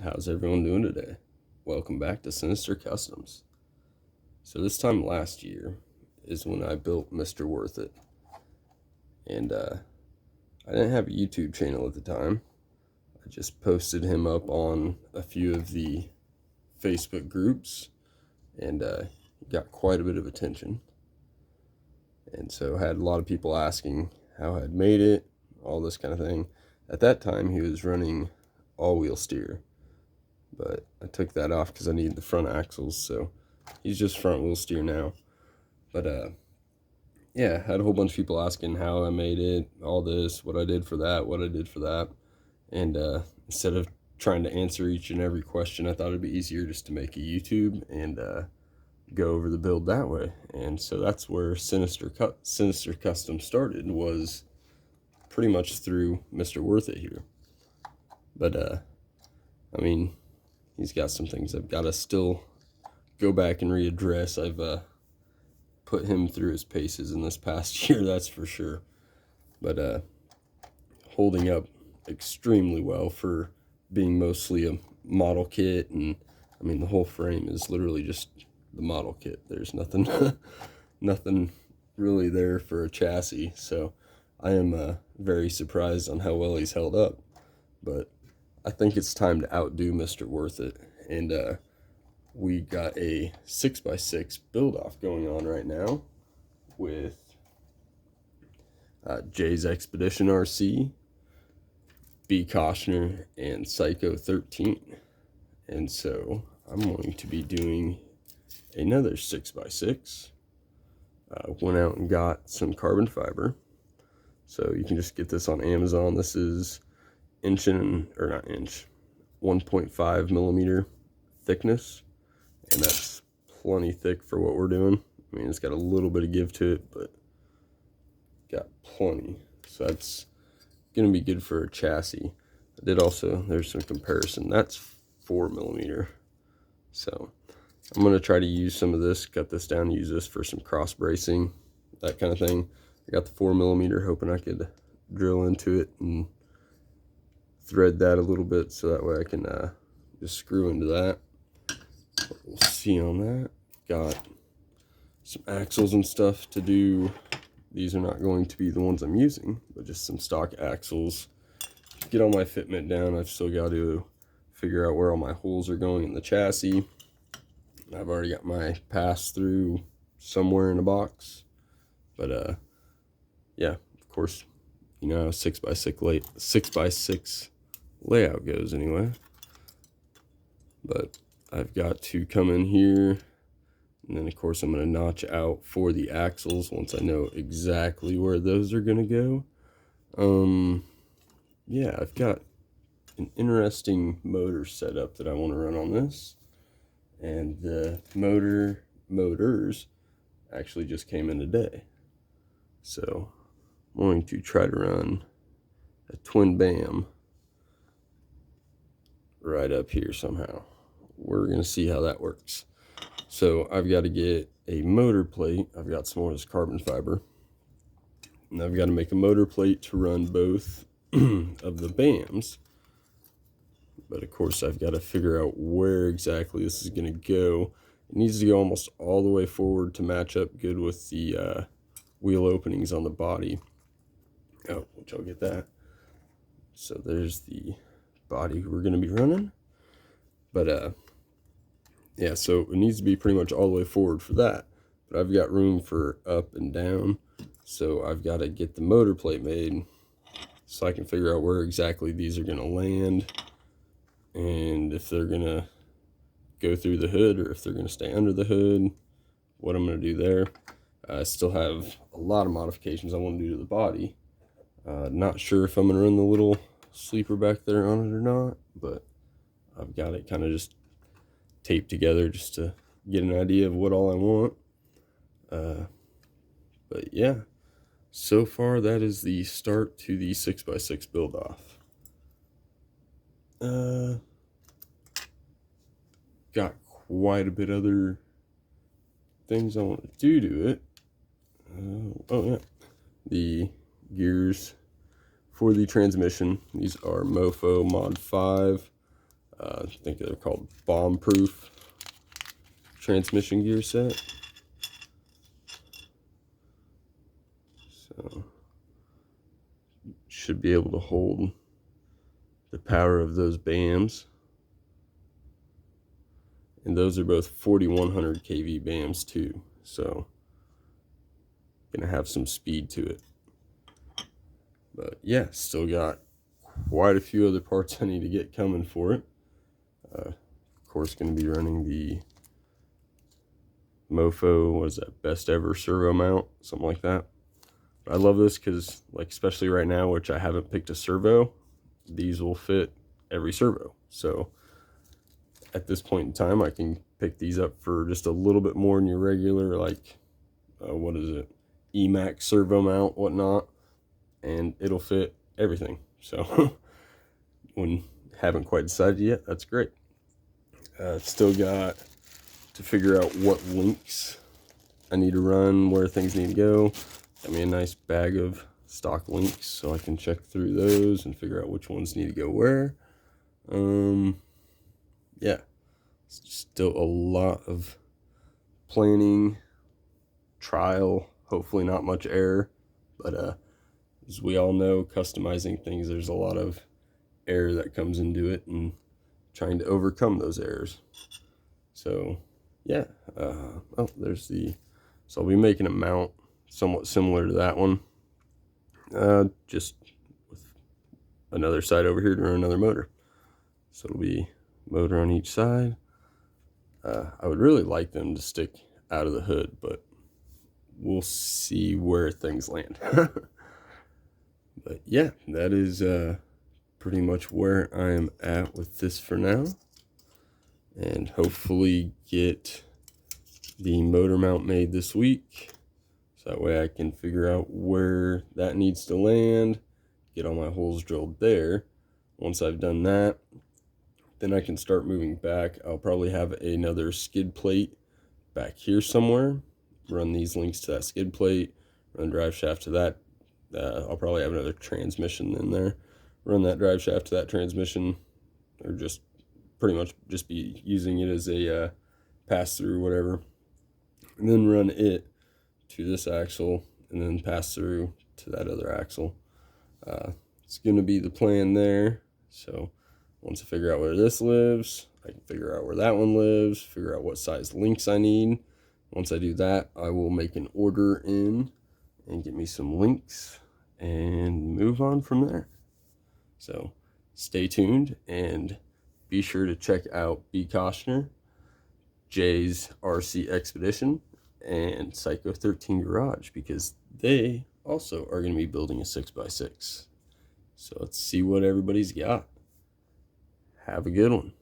How's everyone doing today? Welcome back to Sinister Customs. So this time last year is when I built Mr. Worth It. And I didn't have a YouTube channel at the time. I just posted him up on a few of the Facebook groups, and he got quite a bit of attention. And so I had a lot of people asking how I'd made it, all this kind of thing. At that time, he was running all-wheel steer, but I took that off because I needed the front axles, so he's just front-wheel steer now. But yeah, I had a whole bunch of people asking how I made it, all this, what I did for that, and instead of trying to answer each and every question, I thought it'd be easier just to make a YouTube and go over the build that way. And so that's where Sinister Custom started, was pretty much through Mr. Worth It here. But I mean, he's got some things I've got to still go back and readdress. I've put him through his paces in this past year, that's for sure. But holding up extremely well for being mostly a model kit. And I mean, the whole frame is literally just the model kit. There's nothing nothing really there for a chassis, so I am very surprised on how well he's held up. But I think it's time to outdo Mr. Worth It, and we got a 6x6 build off going on right now with Jay's Expedition RC, B. Koshner, and Psycho 13. And so I'm going to be doing another 6x6. Went out and got some carbon fiber. So you can just get this on Amazon. This is 1.5 millimeter thickness. And that's plenty thick for what we're doing. I mean, it's got a little bit of give to it, but got plenty. So that's going to be good for a chassis. I did also, there's some comparison. That's 4 millimeter. So I'm going to try to use some of this, cut this down, use this for some cross bracing, that kind of thing. I got the 4 millimeter, hoping I could drill into it and thread that a little bit so that way I can just screw into that. We'll see on that. Got some axles and stuff to do. These are not going to be the ones I'm using, but just some stock axles. Get all my fitment down. I've still got to figure out where all my holes are going in the chassis. I've already got my pass through somewhere in a box, but yeah, of course, you know how 6x6 layout goes anyway. But I've got to come in here, and then of course I'm going to notch out for the axles once I know exactly where those are going to go. Yeah, I've got an interesting motor setup that I want to run on this. And the motors actually just came in today. So I'm going to try to run a twin BAM right up here somehow. We're going to see how that works. So I've got to get a motor plate. I've got some more of this carbon fiber. And I've got to make a motor plate to run both of the BAMs. But of course, I've got to figure out where exactly this is going to go. It needs to go almost all the way forward to match up good with the wheel openings on the body. Oh, which I'll get that. So there's the body we're going to be running. But yeah, so it needs to be pretty much all the way forward for that. But I've got room for up and down. So I've got to get the motor plate made so I can figure out where exactly these are going to land. And if they're going to go through the hood or if they're going to stay under the hood, what I'm going to do there. I still have a lot of modifications I want to do to the body. Not sure if I'm going to run the little sleeper back there on it or not, but I've got it kind of just taped together just to get an idea of what all I want. But yeah, so far that is the start to the 6x6 build off. Got quite a bit other things I want to do to it. Oh yeah, the gears for the transmission. These are Mofo Mod 5. I think they're called bomb-proof transmission gear set. So should be able to hold the power of those BAMs. And those are both 4100 kV BAMs too. So gonna have some speed to it. But yeah, still got quite a few other parts I need to get coming for it. Of course, gonna be running the Mofo, what is that, best ever servo mount, something like that. But I love this because, like, especially right now, which I haven't picked a servo, these will fit every servo. So at this point in time, I can pick these up for just a little bit more than your regular, like, what is it, Emax servo mount, whatnot, and it'll fit everything. So when haven't quite decided yet, that's great. Still got to figure out what links I need to run, where things need to go. Got me a nice bag of stock links so I can check through those and figure out which ones need to go where. Yeah, still a lot of planning, trial, hopefully not much error, but as we all know, customizing things, there's a lot of error that comes into it and trying to overcome those errors. So yeah, oh, there's the, so I'll be making a mount somewhat similar to that one, just with another side over here to run another motor. So it'll be motor on each side. I would really like them to stick out of the hood, but we'll see where things land. But yeah, that is pretty much where I am at with this for now, and hopefully get the motor mount made this week, so that way I can figure out where that needs to land, get all my holes drilled there. Once I've done that, then I can start moving back. I'll probably have another skid plate back here somewhere, run these links to that skid plate, run drive shaft to that. I'll probably have another transmission in there, run that drive shaft to that transmission, or just pretty much just be using it as a pass through, whatever, and then run it to this axle and then pass through to that other axle. It's going to be the plan there. So once I figure out where this lives, I can figure out where that one lives, figure out what size links I need. Once I do that, I will make an order in and get me some links and move on from there. So stay tuned and be sure to check out B. Koshner, Jay's RC Expedition, and Psycho 13 Garage, because they also are going to be building a 6x6. So let's see what everybody's got. Have a good one.